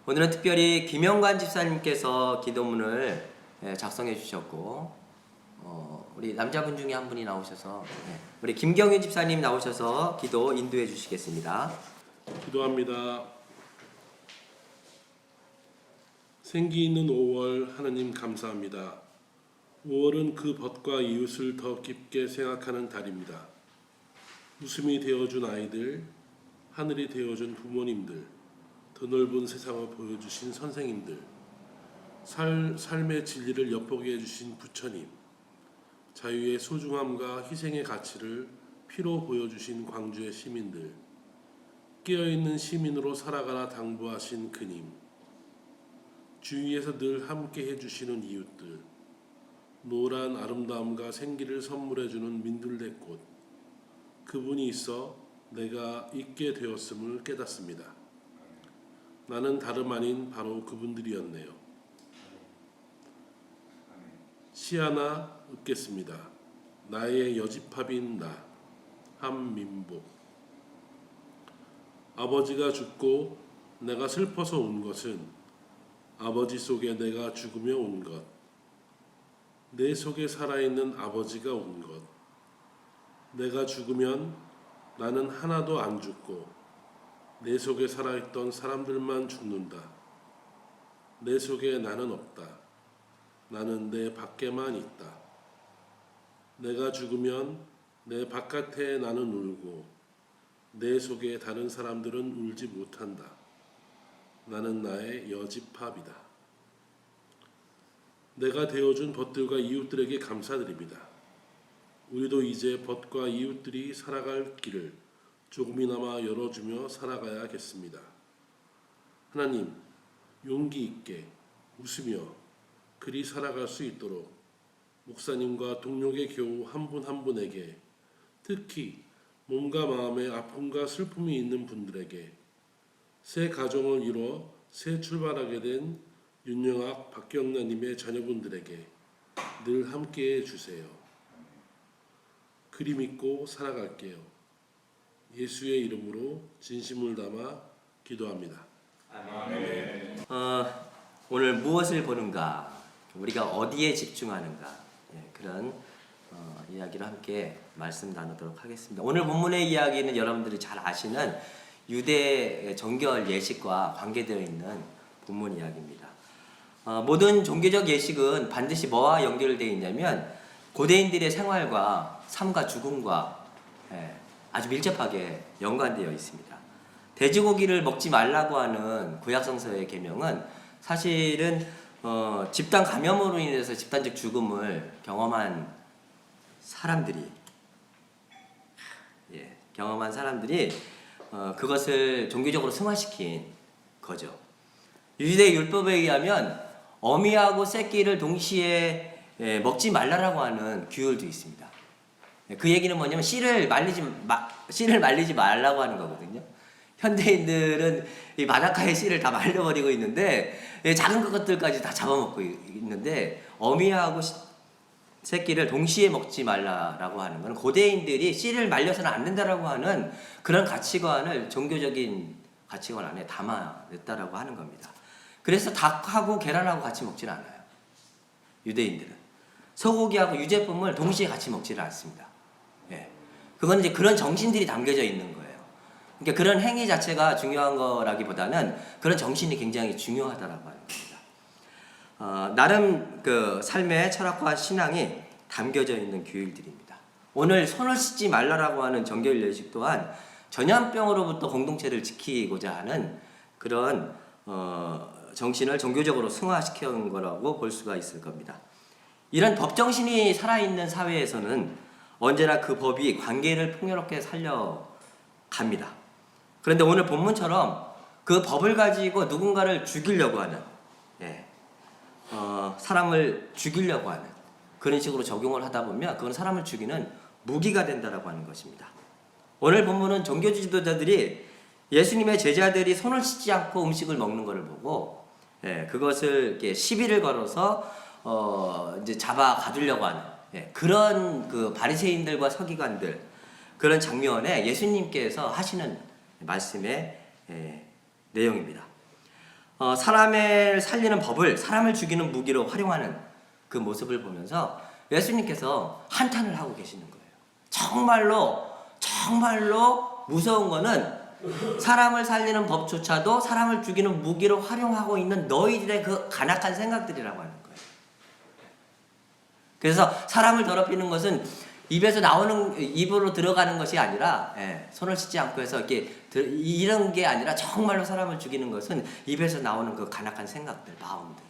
오늘은 특별히 김영관 집사님께서 기도문을 작성해 주셨고 우리 남자분 중에 한 분이 나오셔서 우리 김경윤 집사님 나오셔서 기도 인도해 주시겠습니다. 기도합니다. 생기 있는 5월 하나님 감사합니다. 5월은 그 벗과 이웃을 더 깊게 생각하는 달입니다. 웃음이 되어준 아이들, 하늘이 되어준 부모님들, 더 넓은 세상을 보여주신 선생님들, 삶의 진리를 엿보게 해주신 부처님, 자유의 소중함과 희생의 가치를 피로 보여주신 광주의 시민들, 깨어있는 시민으로 살아가라 당부하신 그님, 주위에서 늘 함께 해주시는 이웃들, 노란 아름다움과 생기를 선물해주는 민들레꽃, 그분이 있어 내가 있게 되었음을 깨닫습니다. 나는 다름 아닌 바로 그분들이었네요. 시 하나 읊겠습니다. 나의 여집합인 나, 한민복. 아버지가 죽고 내가 슬퍼서 온 것은 아버지 속에 내가 죽으며 온 것, 내 속에 살아있는 아버지가 온 것. 내가 죽으면 나는 하나도 안 죽고 내 속에 살아있던 사람들만 죽는다. 내 속에 나는 없다. 나는 내 밖에만 있다. 내가 죽으면 내 바깥에 나는 울고 내 속에 다른 사람들은 울지 못한다. 나는 나의 여집합이다. 내가 되어준 벗들과 이웃들에게 감사드립니다. 우리도 이제 벗과 이웃들이 살아갈 길을 조금이나마 열어주며 살아가야겠습니다. 하나님, 용기 있게 웃으며 그리 살아갈 수 있도록 목사님과 동료계 교우 한 분 한 분에게, 특히 몸과 마음에 아픔과 슬픔이 있는 분들에게, 새 가정을 이뤄 새 출발하게 된 윤영학, 박경란님의 자녀분들에게 늘 함께해 주세요. 그리 믿고 살아갈게요. 예수의 이름으로 진심을 담아 기도합니다. 아멘. 오늘 무엇을 보는가, 우리가 어디에 집중하는가, 그런 이야기를 함께 말씀 나누도록 하겠습니다. 오늘 본문의 이야기는 여러분들이 잘 아시는 유대 정결 예식과 관계되어 있는 본문 이야기입니다. 모든 종교적 예식은 반드시 뭐와 연결되어 있냐면 고대인들의 생활과 삶과 죽음과 아주 밀접하게 연관되어 있습니다. 돼지고기를 먹지 말라고 하는 구약성서의 계명은 사실은 집단 감염으로 인해서 집단적 죽음을 경험한 사람들이 그것을 종교적으로 승화시킨 거죠. 유대 율법에 의하면 어미하고 새끼를 동시에 먹지 말라라고 하는 규율도 있습니다. 그 얘기는 뭐냐면 씨를 말리지 말라고 하는 거거든요. 현대인들은 이 바닷가에 씨를 다 말려버리고 있는데 작은 것들까지 다 잡아먹고 있는데 어미하고 새끼를 동시에 먹지 말라라고 하는 것은 고대인들이 씨를 말려서는 안 된다라고 하는 그런 가치관을 종교적인 가치관 안에 담아냈다라고 하는 겁니다. 그래서 닭하고 계란하고 같이 먹지는 않아요. 유대인들은 소고기하고 유제품을 동시에 같이 먹지를 않습니다. 그건 이제 그런 정신들이 담겨져 있는 거예요. 그러니까 그런 행위 자체가 중요한 거라기보다는 그런 정신이 굉장히 중요하다라고 하는 겁니다. 나름 그 삶의 철학과 신앙이 담겨져 있는 규율들입니다. 오늘 손을 씻지 말라라고 하는 정결 예식 또한 전염병으로부터 공동체를 지키고자 하는 그런 정신을 종교적으로 승화시킨 거라고 볼 수가 있을 겁니다. 이런 법정신이 살아있는 사회에서는 언제나 그 법이 관계를 풍요롭게 살려갑니다. 그런데 오늘 본문처럼 그 법을 가지고 누군가를 죽이려고 하는, 사람을 죽이려고 하는 그런 식으로 적용을 하다 보면 그건 사람을 죽이는 무기가 된다라고 하는 것입니다. 오늘 본문은 종교 지도자들이 예수님의 제자들이 손을 씻지 않고 음식을 먹는 것을 보고 그것을 이렇게 시비를 걸어서 이제 잡아 가두려고 하는 그런 그 바리새인들과 서기관들, 그런 장면에 예수님께서 하시는 말씀의 내용입니다. 사람을 살리는 법을 사람을 죽이는 무기로 활용하는 그 모습을 보면서 예수님께서 한탄을 하고 계시는 거예요. 정말로 무서운 거는 사람을 살리는 법조차도 사람을 죽이는 무기로 활용하고 있는 너희들의 그 간악한 생각들이라고 하는 거예요. 그래서 사람을 더럽히는 것은 입으로 들어가는 것이 아니라, 손을 씻지 않고 해서 이런 게 아니라 정말로 사람을 죽이는 것은 입에서 나오는 그 간악한 생각들, 마음들.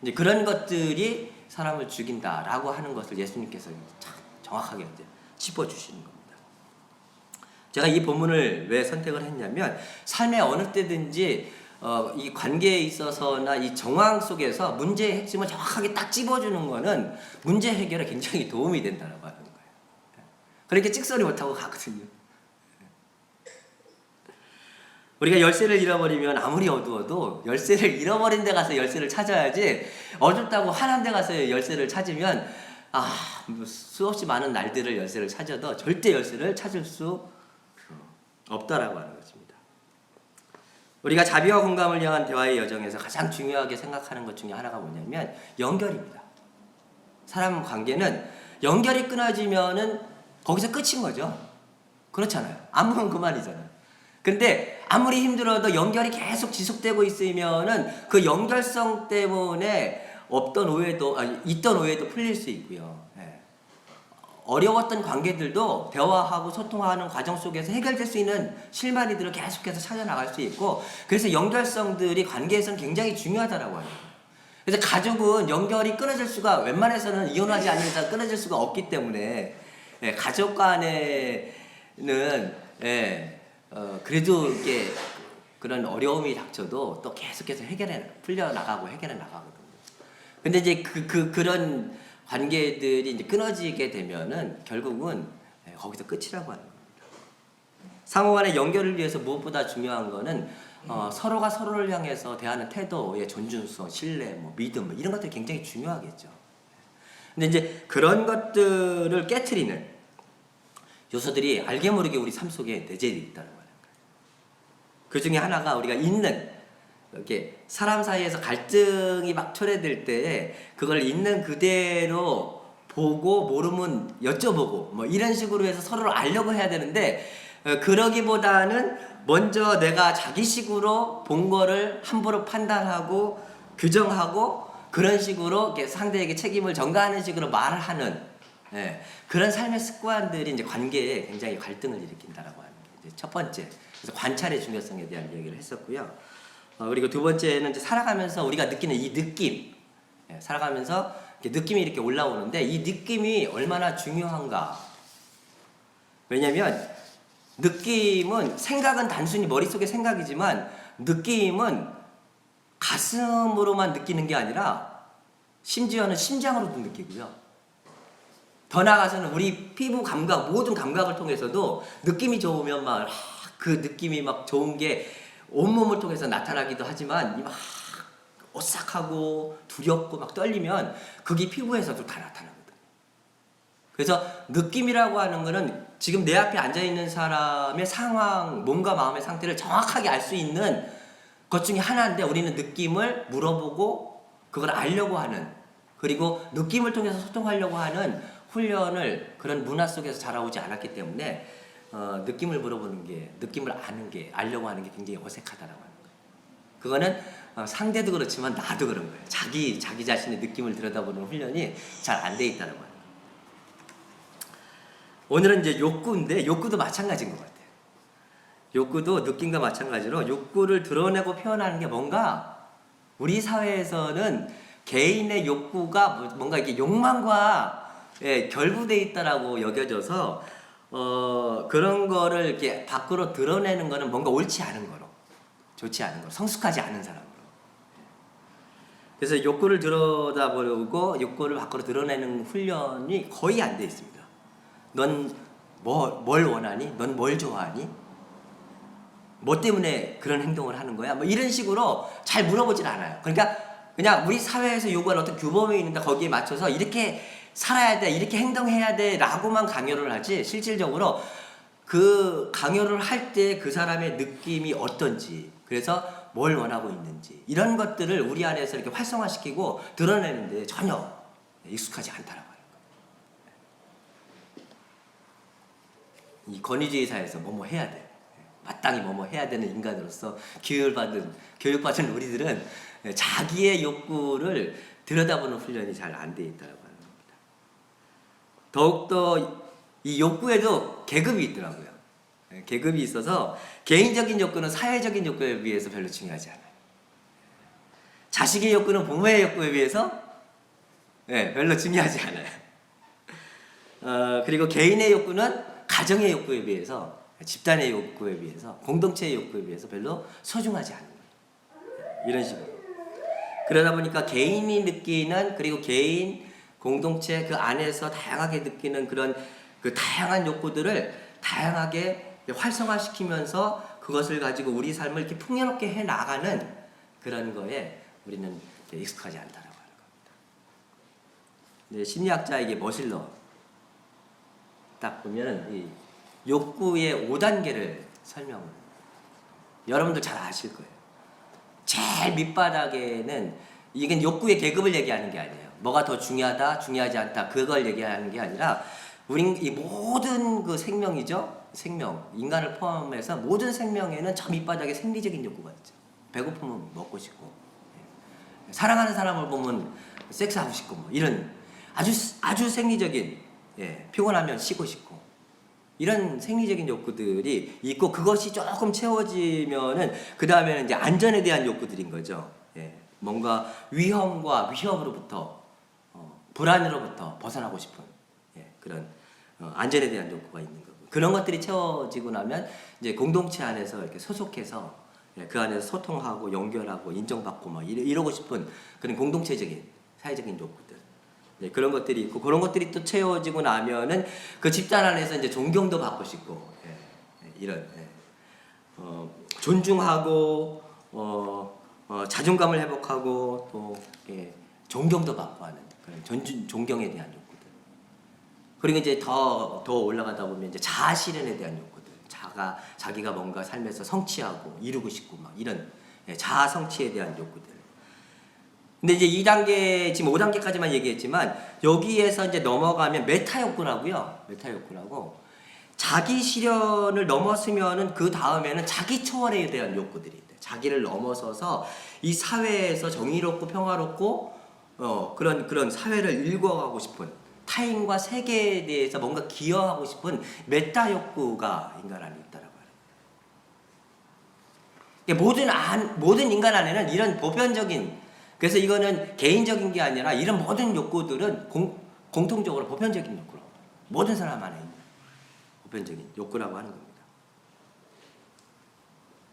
이제 그런 것들이 사람을 죽인다라고 하는 것을 예수님께서 참 정확하게 이제 짚어주시는 겁니다. 제가 이 본문을 왜 선택을 했냐면, 삶의 어느 때든지 이 관계에 있어서나 이 정황 속에서 문제의 핵심을 정확하게 딱 찝어주는 거는 문제 해결에 굉장히 도움이 된다고 하는 거예요. 그렇게 찍소리 못하고 가거든요. 우리가 열쇠를 잃어버리면 아무리 어두워도 열쇠를 잃어버린 데 가서 열쇠를 찾아야지, 어둡다고 환한 데 가서 열쇠를 찾으면 수없이 많은 날들을 열쇠를 찾아도 절대 열쇠를 찾을 수 없다라고 하는 것입니다. 우리가 자비와 공감을 향한 대화의 여정에서 가장 중요하게 생각하는 것 중에 하나가 뭐냐면 연결입니다. 사람 관계는 연결이 끊어지면은 거기서 끝인 거죠. 그렇잖아요. 아무건 그만이잖아요. 근데 아무리 힘들어도 연결이 계속 지속되고 있으면은 그 연결성 때문에 있던 오해도 풀릴 수 있고요. 어려웠던 관계들도 대화하고 소통하는 과정 속에서 해결될 수 있는 실마리들을 계속해서 찾아나갈 수 있고, 그래서 연결성들이 관계에서는 굉장히 중요하다라고 하는 거예요. 그래서 가족은 연결이 끊어질 수가, 웬만해서는 이혼하지 않는 이상 끊어질 수가 없기 때문에, 가족 간에는 그래도 이게 그런 어려움이 닥쳐도 또 계속해서 풀려나가고 해결해 나가거든요. 근데 이제 그런 관계들이 이제 끊어지게 되면은 결국은 거기서 끝이라고 하는 겁니다. 상호 간의 연결을 위해서 무엇보다 중요한 거는 서로가 서로를 향해서 대하는 태도의 존중성, 신뢰, 믿음 이런 것들이 굉장히 중요하겠죠. 근데 이제 그런 것들을 깨트리는 요소들이 알게 모르게 우리 삶 속에 내재되어 있다는 거예요. 그 중에 하나가 우리가 이렇게 사람 사이에서 갈등이 막 초래될 때 그걸 있는 그대로 보고 모르면 여쭤보고 이런 식으로 해서 서로를 알려고 해야 되는데, 그러기보다는 먼저 내가 자기식으로 본 거를 함부로 판단하고 규정하고 그런 식으로 이렇게 상대에게 책임을 전가하는 식으로 말을 하는 그런 삶의 습관들이 이제 관계에 굉장히 갈등을 일으킨다라고 하는 게 이제 첫 번째. 그래서 관찰의 중요성에 대한 얘기를 했었고요. 그리고 두 번째는 이제 살아가면서 우리가 느끼는 이 느낌, 살아가면서 느낌이 이렇게 올라오는데 이 느낌이 얼마나 중요한가. 왜냐면 느낌은, 생각은 단순히 머릿속의 생각이지만 느낌은 가슴으로만 느끼는 게 아니라 심지어는 심장으로도 느끼고요. 더 나아가서는 우리 피부 감각, 모든 감각을 통해서도 느낌이 좋으면 막 그 느낌이 막 좋은 게 온몸을 통해서 나타나기도 하지만 막 오싹하고 두렵고 막 떨리면 그게 피부에서도 다 나타나거든요. 그래서 느낌이라고 하는 거는 지금 내 앞에 앉아있는 사람의 상황, 몸과 마음의 상태를 정확하게 알 수 있는 것 중에 하나인데, 우리는 느낌을 물어보고 그걸 알려고 하는, 그리고 느낌을 통해서 소통하려고 하는 훈련을 그런 문화 속에서 자라오지 않았기 때문에 느낌을 물어보는 게, 느낌을 아는 게, 알려고 하는 게 굉장히 어색하다라고 하는 거예요. 그거는 상대도 그렇지만 나도 그런 거예요. 자기 자신의 느낌을 들여다보는 훈련이 잘 안 돼 있다는 거예요. 오늘은 이제 욕구인데, 욕구도 마찬가지인 것 같아요. 욕구도 느낌과 마찬가지로 욕구를 드러내고 표현하는 게 뭔가 우리 사회에서는 개인의 욕구가 뭔가 이렇게 욕망과 결부되어 있다라고 여겨져서 그런 거를 이렇게 밖으로 드러내는 거는 뭔가 옳지 않은 거로, 좋지 않은 거로, 성숙하지 않은 사람으로. 그래서 욕구를 들여다보고 욕구를 밖으로 드러내는 훈련이 거의 안 돼 있습니다. 넌 뭘 원하니? 넌 뭘 좋아하니? 뭐 때문에 그런 행동을 하는 거야? 이런 식으로 잘 물어보질 않아요. 그러니까 그냥 우리 사회에서 요구하는 어떤 규범이 있는데 거기에 맞춰서 이렇게 살아야 돼, 이렇게 행동해야 돼 라고만 강요를 하지, 실질적으로 그 강요를 할 때 그 사람의 느낌이 어떤지, 그래서 뭘 원하고 있는지 이런 것들을 우리 안에서 이렇게 활성화시키고 드러내는데 전혀 익숙하지 않다라고 하는 거예요. 이 권위주의 사회에서 뭐뭐 해야 돼. 마땅히 뭐뭐 해야 되는 인간으로서 교육받은 우리들은 자기의 욕구를 들여다보는 훈련이 잘 안 돼 있다고 하는 겁니다. 더욱더 이 욕구에도 계급이 있더라고요. 계급이 있어서 개인적인 욕구는 사회적인 욕구에 비해서 별로 중요하지 않아요. 자식의 욕구는 부모의 욕구에 비해서 별로 중요하지 않아요. 그리고 개인의 욕구는 가정의 욕구에 비해서, 집단의 욕구에 비해서, 공동체의 욕구에 비해서 별로 소중하지 않은 거예요. 이런 식으로. 그러다 보니까 개인이 느끼는, 그리고 개인, 공동체 그 안에서 다양하게 느끼는 그런 그 다양한 욕구들을 다양하게 활성화시키면서 그것을 가지고 우리 삶을 이렇게 풍요롭게 해 나가는 그런 거에 우리는 익숙하지 않다라고 하는 겁니다. 심리학자에게 머실러 딱 보면은 이 욕구의 5단계를 설명을 여러분들 잘 아실 거예요. 제일 밑바닥에는 이게 욕구의 계급을 얘기하는 게 아니에요. 뭐가 더 중요하다, 중요하지 않다 그걸 얘기하는 게 아니라 우린 이 모든 그 생명이죠. 생명, 인간을 포함해서 모든 생명에는 저 밑바닥에 생리적인 욕구가 있죠. 배고프면 먹고 싶고, 사랑하는 사람을 보면 섹스하고 싶고, 뭐 이런 아주 생리적인, 피곤하면 쉬고 싶고, 이런 생리적인 욕구들이 있고 그것이 조금 채워지면은 그 다음에는 이제 안전에 대한 욕구들인 거죠. 뭔가 위협으로부터 불안으로부터 벗어나고 싶은 그런 안전에 대한 욕구가 있는 거고 그런 것들이 채워지고 나면 이제 공동체 안에서 이렇게 소속해서 그 안에서 소통하고 연결하고 인정받고 막 이러고 싶은 그런 공동체적인 사회적인 욕구들 그런 것들이 있고 그런 것들이 또 채워지고 나면은 그 집단 안에서 이제 존경도 받고 싶고 이런 존중하고 자존감을 회복하고 또 존경도 받고 하는 그런 존경에 대한 욕구들. 그리고 이제 더 올라가다 보면 이제 자아 실현에 대한 욕구들. 자기가 뭔가 삶에서 성취하고 이루고 싶고 막 이런 자아 성취에 대한 욕구들. 근데 이제 2단계 지금 5단계까지만 얘기했지만 여기에서 이제 넘어가면 메타 욕구라고요. 메타 욕구라고 자기 실현을 넘었으면은 그 다음에는 자기 초월에 대한 욕구들이 있대. 자기를 넘어서서 이 사회에서 정의롭고 평화롭고 그런 사회를 일궈가고 싶은 타인과 세계에 대해서 뭔가 기여하고 싶은 메타 욕구가 인간 안에 있다라고 하는. 모든 인간 안에는 이런 보편적인 그래서 이거는 개인적인 게 아니라 이런 모든 욕구들은 공통적으로 보편적인 욕구라고 모든 사람 안에 있는 보편적인 욕구라고 하는 겁니다.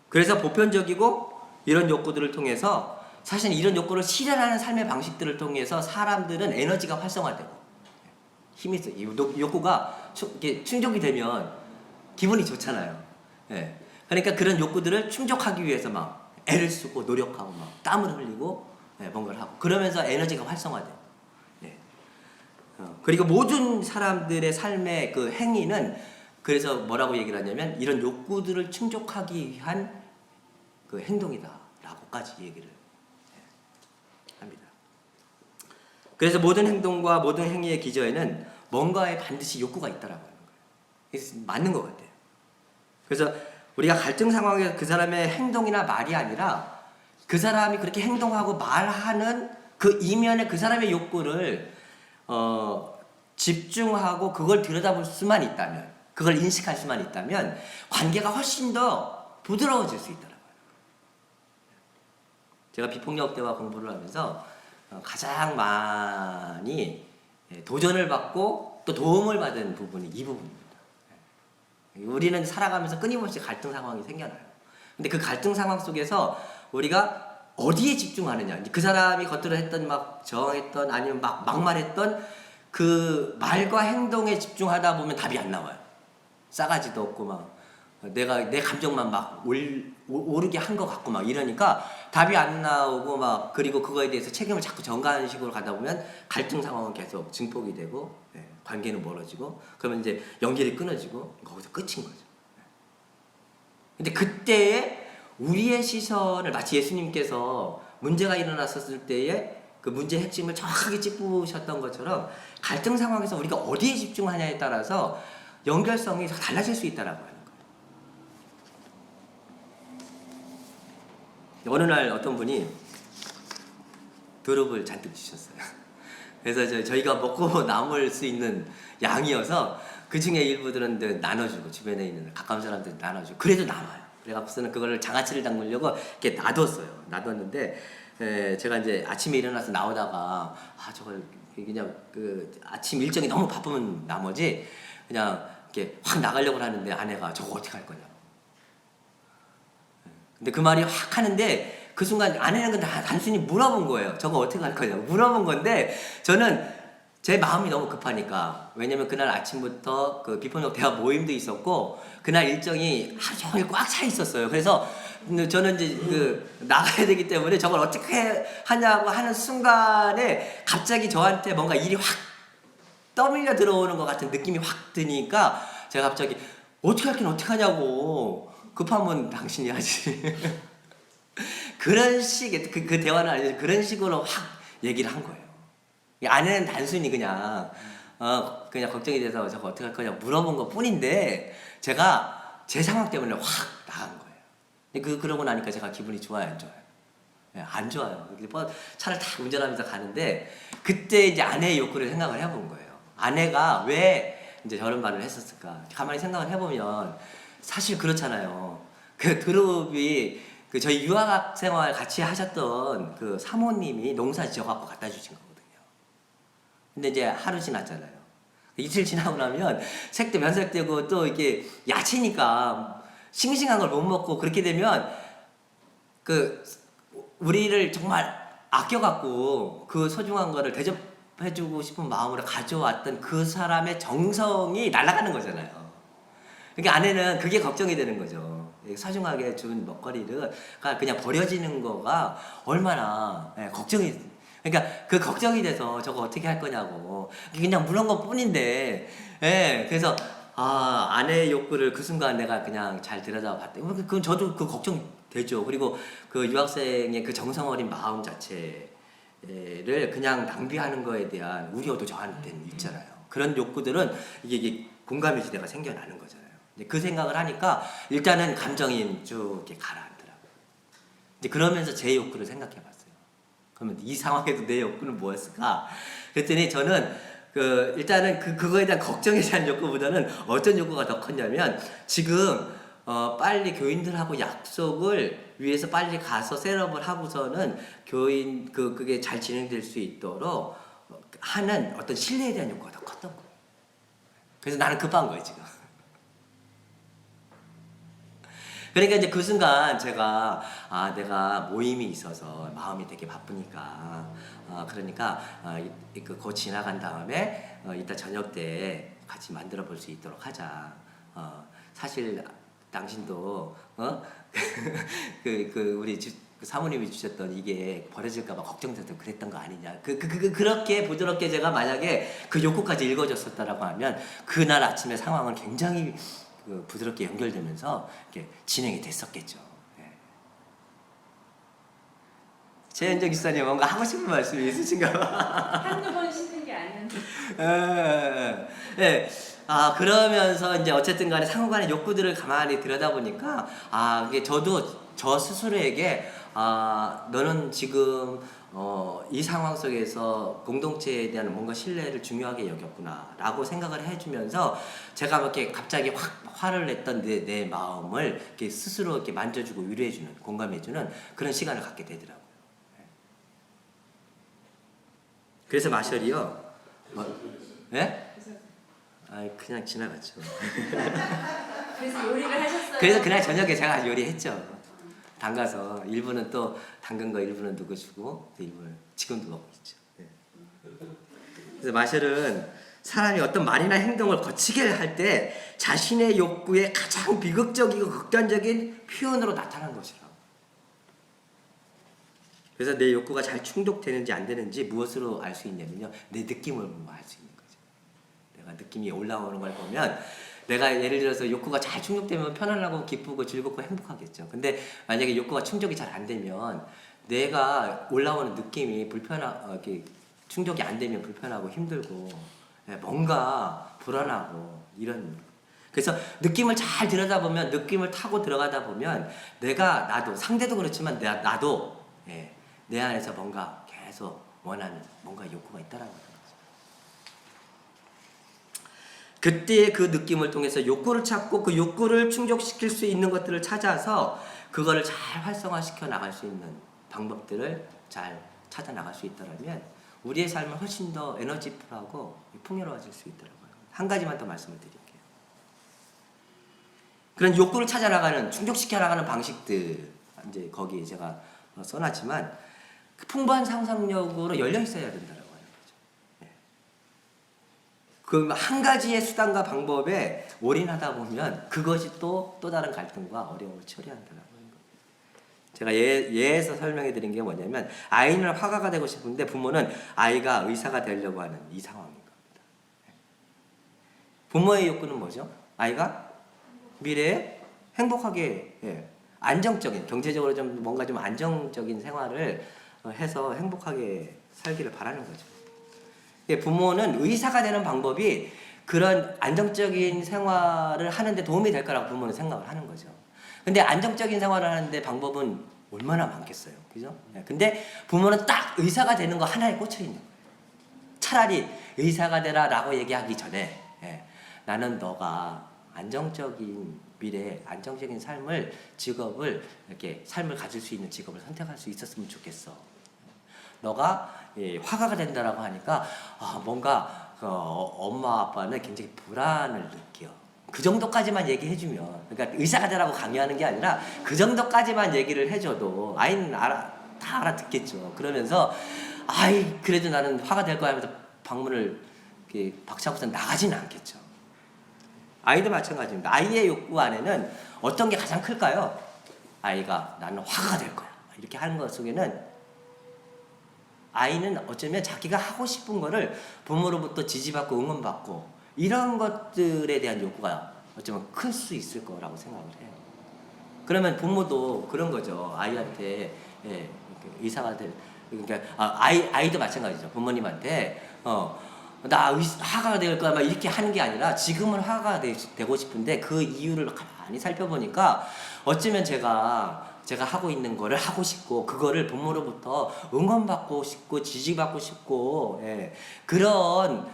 그래서 보편적이고 이런 욕구들을 통해서 사실 이런 욕구를 실현하는 삶의 방식들을 통해서 사람들은 에너지가 활성화되고 힘이 있어요. 이 욕구가 충족이 되면 기분이 좋잖아요. 그러니까 그런 욕구들을 충족하기 위해서 막 애를 쓰고 노력하고 막 땀을 흘리고 뭔가를 하고 그러면서 에너지가 활성화돼요. 그리고 모든 사람들의 삶의 그 행위는 그래서 뭐라고 얘기를 하냐면 이런 욕구들을 충족하기 위한 그 행동이다라고까지 얘기를 합니다. 그래서 모든 행동과 모든 행위의 기저에는 뭔가에 반드시 욕구가 있다라고 하는 거예요. 맞는 것 같아요. 그래서 우리가 갈등 상황에서 그 사람의 행동이나 말이 아니라 그 사람이 그렇게 행동하고 말하는 그 이면에 그 사람의 욕구를 집중하고 그걸 들여다볼 수만 있다면 그걸 인식할 수만 있다면 관계가 훨씬 더 부드러워질 수 있더라고요. 제가 비폭력대화 공부를 하면서 가장 많이 도전을 받고 또 도움을 받은 부분이 이 부분입니다. 우리는 살아가면서 끊임없이 갈등 상황이 생겨나요. 근데 그 갈등 상황 속에서 우리가 어디에 집중하느냐. 그 사람이 겉으로 했던 막 저항했던 아니면 막 막말했던 그 말과 행동에 집중하다 보면 답이 안 나와요. 싸가지도 없고 막 내 감정만 막 오르게 한 것 같고 막 이러니까 답이 안 나오고 막 그리고 그거에 대해서 책임을 자꾸 전가하는 식으로 가다 보면 갈등 상황은 계속 증폭이 되고 관계는 멀어지고 그러면 이제 연결이 끊어지고 거기서 끝인 거죠. 근데 그때에 우리의 시선을 마치 예수님께서 문제가 일어났었을 때에 그 문제의 핵심을 정확하게 짚으셨던 것처럼 갈등 상황에서 우리가 어디에 집중하냐에 따라서 연결성이 달라질 수 있다라고 하는 거예요. 어느 날 어떤 분이 두릅을 잔뜩 주셨어요. 그래서 저희가 먹고 남을 수 있는 양이어서 그 중에 일부들은 나눠주고 주변에 있는 가까운 사람들 나눠주고 그래도 남아요. 그래갖고서는 그거를 장아찌를 담그려고 이렇게 놔뒀어요. 놔뒀는데 제가 이제 아침에 일어나서 나오다가 저걸 그냥 그 아침 일정이 너무 바쁘면 나머지 그냥 이렇게 확 나가려고 하는데 아내가 저거 어떻게 할 거냐고. 근데 그 말이 확 하는데 그 순간 아내는 그냥 단순히 물어본 거예요. 저거 어떻게 할 거냐고 물어본 건데 저는 제 마음이 너무 급하니까 왜냐면 그날 아침부터 그 비포역 대화 모임도 있었고 그날 일정이 하루 종일 꽉 차 있었어요. 그래서 저는 이제 그 나가야 되기 때문에 저걸 어떻게 하냐고 하는 순간에 갑자기 저한테 뭔가 일이 확 떠밀려 들어오는 것 같은 느낌이 확 드니까 제가 갑자기 어떻게 할긴 어떻게 하냐고 급하면 당신이 하지. 그런 식의 그 대화는 아니죠. 그런 식으로 확 얘기를 한 거예요. 아내는 단순히 그냥 걱정이 돼서 저거 어떻게 할 거냐 물어본 것 뿐인데 제가 제 상황 때문에 확 나간 거예요. 근데 그러고 나니까 제가 기분이 좋아요, 안 좋아요? 네, 안 좋아요. 차를 탁 운전하면서 가는데 그때 이제 아내의 욕구를 생각을 해본 거예요. 아내가 왜 이제 저런 말을 했었을까? 가만히 생각을 해보면 사실 그렇잖아요. 그 그룹이 그 저희 유학 생활 같이 하셨던 그 사모님이 농사 지어갖고 갖다 주신 거거든요. 근데 이제 하루 지났잖아요. 이틀 지나고 나면 색도 변색되고 또 이게 야채니까 싱싱한 걸 못 먹고 그렇게 되면 그 우리를 정말 아껴갖고 그 소중한 거를 대접해주고 싶은 마음으로 가져왔던 그 사람의 정성이 날아가는 거잖아요. 그러니까 아내는 그게 걱정이 되는 거죠. 소중하게 준 먹거리를 그냥 버려지는 거가 얼마나 걱정이. 그러니까 그 걱정이 돼서 저거 어떻게 할 거냐고 그냥 물은 것 뿐인데 그래서 아내의 욕구를 그 순간 내가 그냥 잘 들여다봤대. 그건 저도 그 걱정 되죠. 그리고 그 유학생의 그 정성 어린 마음 자체를 그냥 낭비하는 거에 대한 우려도 저한테는 있잖아요. 그런 욕구들은 이게 공감의 지대가 생겨나는 거잖아요. 그 생각을 하니까 일단은 감정이 쭉 이렇게 가라앉더라고요. 이제 그러면서 제 욕구를 생각해봤어요. 그러면 이 상황에도 내 욕구는 뭐였을까? 그랬더니 저는 일단은 그거에 대한 걱정에 대한 욕구보다는 어떤 욕구가 더 컸냐면 지금 빨리 교인들하고 약속을 위해서 빨리 가서 셋업을 하고서는 그게 잘 진행될 수 있도록 하는 어떤 신뢰에 대한 욕구가 더 컸던 거예요. 그래서 나는 급한 거예요 지금. 그러니까 이제 그 순간 제가 내가 모임이 있어서 마음이 되게 바쁘니까 그러니까 곧 지나간 다음에 이따 저녁 때 같이 만들어 볼 수 있도록 하자. 사실 당신도 우리 사모님이 주셨던 이게 버려질까봐 걱정돼서 그랬던 거 아니냐. 그렇게 부드럽게 제가 만약에 그 욕구까지 읽어줬었다라고 하면 그날 아침에 상황은 굉장히 부드럽게 연결되면서 이렇게 진행이 됐었겠죠. 최현정 기사님 뭔가 하고 싶은 말씀이 있으신가 봐. 한두 번 쉬는 게 아니었는데. 그러면서 이제 어쨌든 간에 상호간의 욕구들을 가만히 들여다보니까 이게 저도 저 스스로에게 너는 지금 이 상황 속에서 공동체에 대한 뭔가 신뢰를 중요하게 여겼구나 라고 생각을 해주면서 제가 이렇게 갑자기 확 화를 냈던 내 마음을 이렇게 스스로 이렇게 만져주고 위로해주는 공감해주는 그런 시간을 갖게 되더라고요. 그래서 마셜이요. 예? 그냥 지나갔죠. 그래서 요리를 하셨어요? 그래서 그날 저녁에 제가 요리했죠. 담가서 일부는 또 담근 거 일부는 누구 주고 또 일부는 지금도 먹고 있죠. 그래서 마셜은 사람이 어떤 말이나 행동을 거치게 할 때 자신의 욕구의 가장 비극적이고 극단적인 표현으로 나타난 것이라고. 그래서 내 욕구가 잘 충족되는지 안 되는지 무엇으로 알 수 있냐면요, 내 느낌을 보면 알 수 있는 거죠. 내가 느낌이 올라오는 걸 보면 내가 예를 들어서 욕구가 잘 충족되면 편안하고 기쁘고 즐겁고 행복하겠죠. 근데 만약에 욕구가 충족이 잘 안 되면 내가 올라오는 느낌이 이렇게 충족이 안 되면 불편하고 힘들고 뭔가 불안하고 이런. 그래서 느낌을 잘 들여다보면 느낌을 타고 들어가다 보면 나도 상대도 그렇지만 나도 내 안에서 뭔가 계속 원하는 뭔가 욕구가 있다라고 하는 거죠. 그때 그 느낌을 통해서 욕구를 찾고 그 욕구를 충족시킬 수 있는 것들을 찾아서 그거를 잘 활성화시켜 나갈 수 있는 방법들을 잘 찾아 나갈 수 있다면 우리의 삶은 훨씬 더 에너지풀하고 풍요로워질 수 있더라고요. 한 가지만 더 말씀을 드릴게요. 그런 욕구를 찾아 나가는, 충족시켜 나가는 방식들, 이제 거기에 제가 써놨지만 풍부한 상상력으로 열려 있어야 된다고 하는 거죠. 그 한 가지의 수단과 방법에 올인하다 보면 그것이 또 다른 갈등과 어려움을 처리한다고 하는 겁니다. 제가 예에서 설명해 드린 게 뭐냐면 아이는 화가가 되고 싶은데 부모는 아이가 의사가 되려고 하는 이 상황인 겁니다. 부모의 욕구는 뭐죠? 아이가 미래에 행복하게 안정적인 경제적으로 좀 뭔가 좀 안정적인 생활을 해서 행복하게 살기를 바라는 거죠. 부모는 의사가 되는 방법이 그런 안정적인 생활을 하는데 도움이 될 거라고 부모는 생각을 하는 거죠. 근데 안정적인 생활을 하는데 방법은 얼마나 많겠어요. 그죠? 근데 부모는 딱 의사가 되는 거 하나에 꽂혀 있는 거예요. 차라리 의사가 되라라고 얘기하기 전에 나는 너가 안정적인 미래에 안정적인 직업을 이렇게 삶을 가질 수 있는 직업을 선택할 수 있었으면 좋겠어. 너가 화가가 된다라고 하니까 뭔가 엄마 아빠는 굉장히 불안을 느껴. 그 정도까지만 얘기해주면, 그러니까 의사가 되라고 강요하는 게 아니라 그 정도까지만 얘기를 해줘도 아이는 다 알아듣겠죠. 그러면서 그래도 나는 화가 될 거야 하면서 방문을 이렇게 박차고서 나가지는 않겠죠. 아이도 마찬가지입니다. 아이의 욕구 안에는 어떤 게 가장 클까요? 아이가 나는 화가가 될 거야 이렇게 하는 것 속에는 아이는 어쩌면 자기가 하고 싶은 거를 부모로부터 지지받고 응원받고 이런 것들에 대한 욕구가 어쩌면 클 수 있을 거라고 생각을 해요. 그러면 부모도 그런 거죠. 아이한테 의사가 될, 그러니까 아이도 마찬가지죠. 부모님한테 나 화가가 될 거야 막 이렇게 하는 게 아니라 지금은 화가가 되고 싶은데 그 이유를 가만히 살펴보니까 어쩌면 제가 하고 있는 거를 하고 싶고 그거를 부모로부터 응원받고 싶고 지지받고 싶고 그런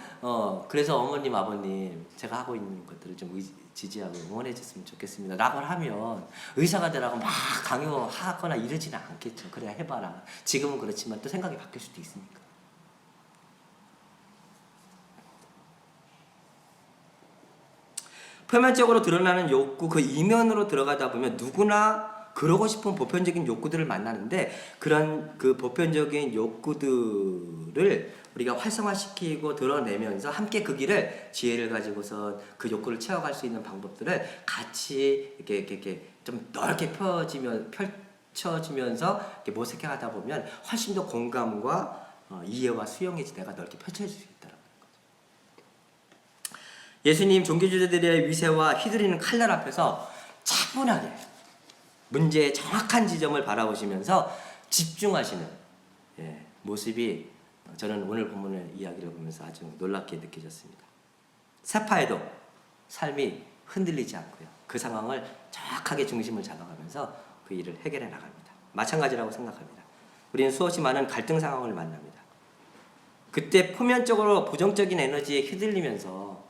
그래서 어머님 아버님 제가 하고 있는 것들을 좀 지지하고 응원해 줬으면 좋겠습니다 라고 하면 의사가 되라고 막 강요하거나 이러지는 않겠죠. 그래 해봐라. 지금은 그렇지만 또 생각이 바뀔 수도 있으니까. 표면적으로 드러나는 욕구 그 이면으로 들어가다 보면 누구나 그러고 싶은 보편적인 욕구들을 만나는데 그런 그 보편적인 욕구들을 우리가 활성화시키고 드러내면서 함께 그 길을 지혜를 가지고서 그 욕구를 채워갈 수 있는 방법들을 같이 이렇게 좀 넓게 펼쳐지면서 이렇게 모색해가다 보면 훨씬 더 공감과 이해와 수용의 지대가 넓게 펼쳐질 수 있다. 예수님 종교주의자들의 위세와 휘두르는 칼날 앞에서 차분하게 문제의 정확한 지점을 바라보시면서 집중하시는 모습이 저는 오늘 본문의 이야기를 보면서 아주 놀랍게 느껴졌습니다. 세파에도 삶이 흔들리지 않고요. 그 상황을 정확하게 중심을 잡아가면서 그 일을 해결해 나갑니다. 마찬가지라고 생각합니다. 우리는 수없이 많은 갈등 상황을 만납니다. 그때 표면적으로 부정적인 에너지에 휘둘리면서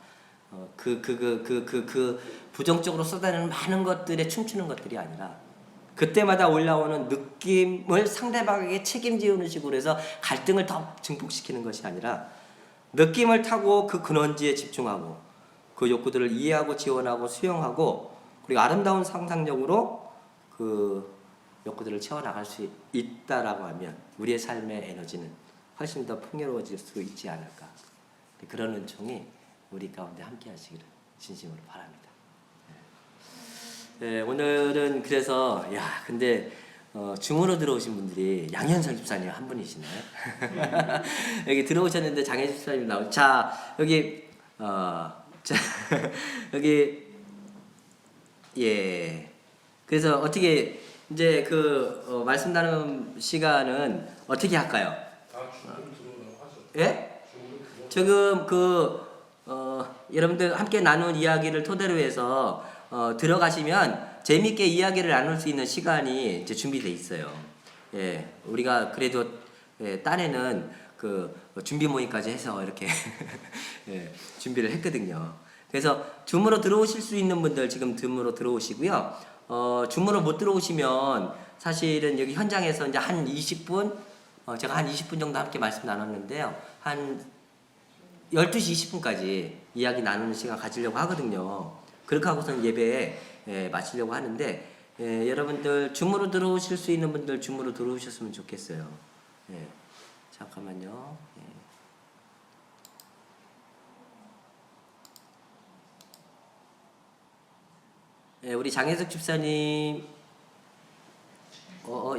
부정적으로 쏟아내는 많은 것들에 춤추는 것들이 아니라 그때마다 올라오는 느낌을 상대방에게 책임지우는 식으로 해서 갈등을 더 증폭시키는 것이 아니라 느낌을 타고 그 근원지에 집중하고 그 욕구들을 이해하고 지원하고 수용하고 그리고 아름다운 상상력으로 그 욕구들을 채워나갈 수 있다라고 하면 우리의 삶의 에너지는 훨씬 더 풍요로워질 수 있지 않을까. 그런 은총이 우리 가운데 함께 하시기를 진심으로 바랍니다. 오늘은 그래서 근데 중으로 들어오신 분들이 양현설 집사님 한 분이시네. 여기 들어오셨는데 장혜집 집사님 나오. 자 여기 자, 여기 예. 그래서 어떻게 이제 말씀 나눈 시간은 어떻게 할까요? 예? 지금 여러분들 함께 나눈 이야기를 토대로 해서 들어가시면 재밌게 이야기를 나눌 수 있는 시간이 이제 준비돼 있어요. 예, 우리가 그래도 딴에는 준비 모임까지 해서 이렇게 예, 준비를 했거든요. 그래서 줌으로 들어오실 수 있는 분들 지금 줌으로 들어오시고요. 줌으로 못 들어오시면 사실은 여기 현장에서 이제 한 20분 제가 한 20분 정도 함께 말씀 나눴는데요. 한 12시 20분까지 이야기 나누는 시간 가지려고 하거든요. 그렇게 하고선 예배 마치려고 하는데 여러분들 줌으로 들어오실 수 있는 분들 줌으로 들어오셨으면 좋겠어요. 예, 잠깐만요. 예, 우리 장혜석 집사님,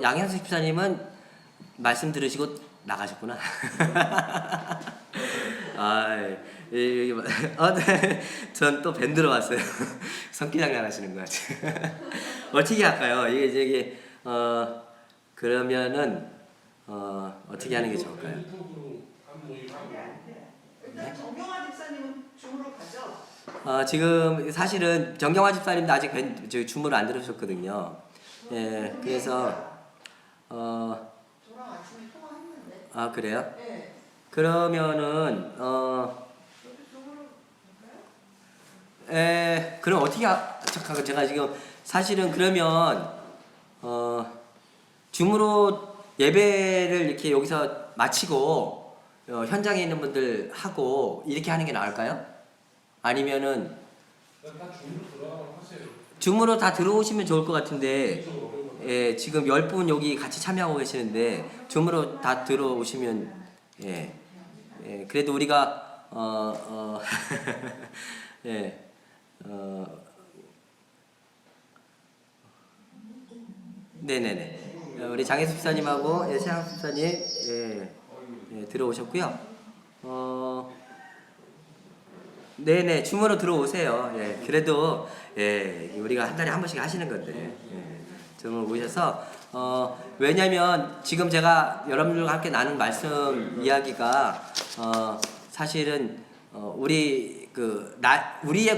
양혜석 집사님은 말씀 들으시고 나가셨구나. 전 또 밴드로 왔어요. 성기장난 하시는 거 같아요. 어떻게 할까요? 이게 그러면은 어떻게 하는 게 좋을까요? 일단 정경화 집사님은 줌으로 가죠. 지금 사실은 정경화 집사님도 아직 줌으로 안 들으셨거든요. 예, 그래서 저랑 아침에 통화했는데. 아 그래요? 네. 그러면은 저도 줌으로 갈까요? 그럼 어떻게 잠깐 제가 지금 사실은 그러면 줌으로 예배를 이렇게 여기서 마치고 현장에 있는 분들 하고 이렇게 하는 게 나을까요? 아니면은 줌으로 다 들어오시면 좋을 것 같은데 예, 지금 10분 여기 같이 참여하고 계시는데 줌으로 다 들어오시면 예, 그래도 우리가 예, 네네네. 우리 장혜수 집사님하고 최양 집사님 들어오셨고요. 네네, 줌으로 들어오세요. 예, 그래도 우리가 한 달에 한 번씩 하시는 건데 줌으로 오셔서 왜냐면 지금 제가 여러분들과 함께 나눈 말씀 이야기가 사실은 우리의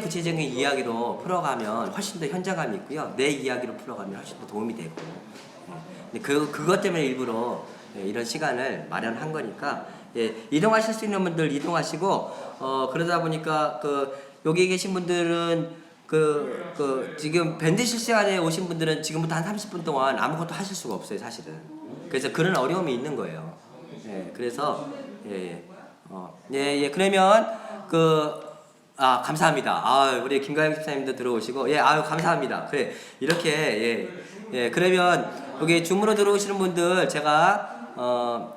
구체적인 이야기로 풀어가면 훨씬 더 현장감이 있고요. 내 이야기로 풀어가면 훨씬 더 도움이 되고 그것 때문에 일부러 이런 시간을 마련한 거니까 이동하실 수 있는 분들 이동하시고 그러다 보니까 여기 계신 분들은 지금 밴드 실시간에 오신 분들은 지금부터 한 30분 동안 아무것도 하실 수가 없어요, 사실은. 그래서 그런 어려움이 있는 거예요. 그래서 그러면 감사합니다. 우리 김가영 집사님도 들어오시고 감사합니다. 그래 이렇게 그러면 여기 줌으로 들어오시는 분들 제가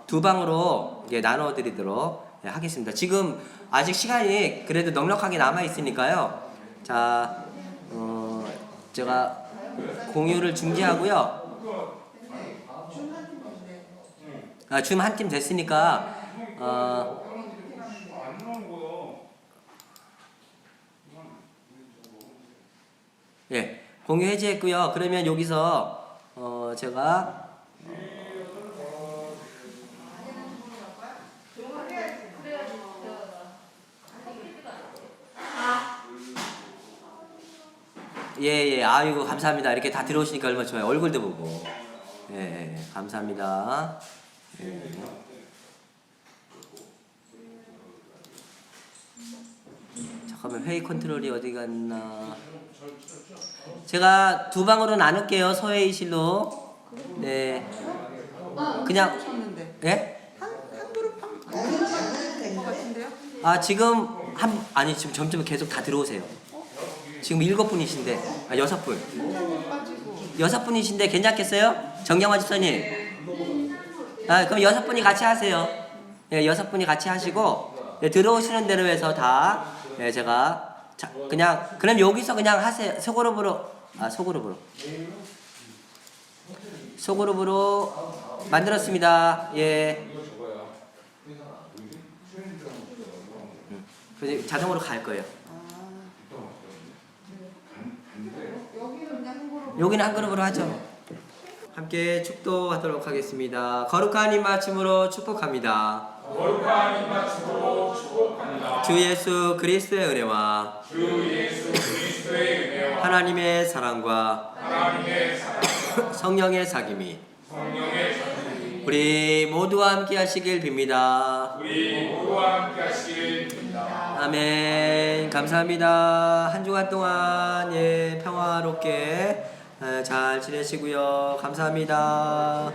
두 방으로 나눠 드리도록 하겠습니다. 지금 아직 시간이 그래도 넉넉하게 남아 있으니까요. 자, 제가 공유를 중지하고요. 줌 한 팀 됐으니까 공유 해제했고요. 그러면 여기서 제가 아이고 감사합니다. 이렇게 다 들어오시니까 얼마나 좋아요. 얼굴도 보고. 감사합니다. 잠깐만 회의 컨트롤이 어디 갔나? 제가 두 방으로 나눌게요. 소회의실로. 네. 그냥 예? 한 그룹 된것 같은데요? 지금 지금 점점 계속 다 들어오세요. 지금 7분이신데 6분. 6분이신데 괜찮겠어요? 정경화 집사님. 그럼 6분이 같이 하세요. 6분이 같이 하시고 들어오시는 대로 해서 다 제가 그럼 여기서 그냥 하세요. 소그룹으로 만들었습니다. 그래서 자동으로 갈 거예요. 여기는 한 그룹으로 하죠. 함께 축도하도록 하겠습니다. 거룩한 입맞춤으로 축복합니다. 거룩한 입맞춤으로 축복합니다. 주 예수 그리스도의 은혜와 주 예수 그리스도의 은혜와 하나님의 사랑과 하나님의 사랑, 성령의 사귐이 성령의 전쟁이 우리 모두와 함께 하시길 빕니다. 우리 모두와 함께 하시길 빕니다. 아멘. 감사합니다. 한 주간 동안 평화롭게 잘 지내시고요. 감사합니다.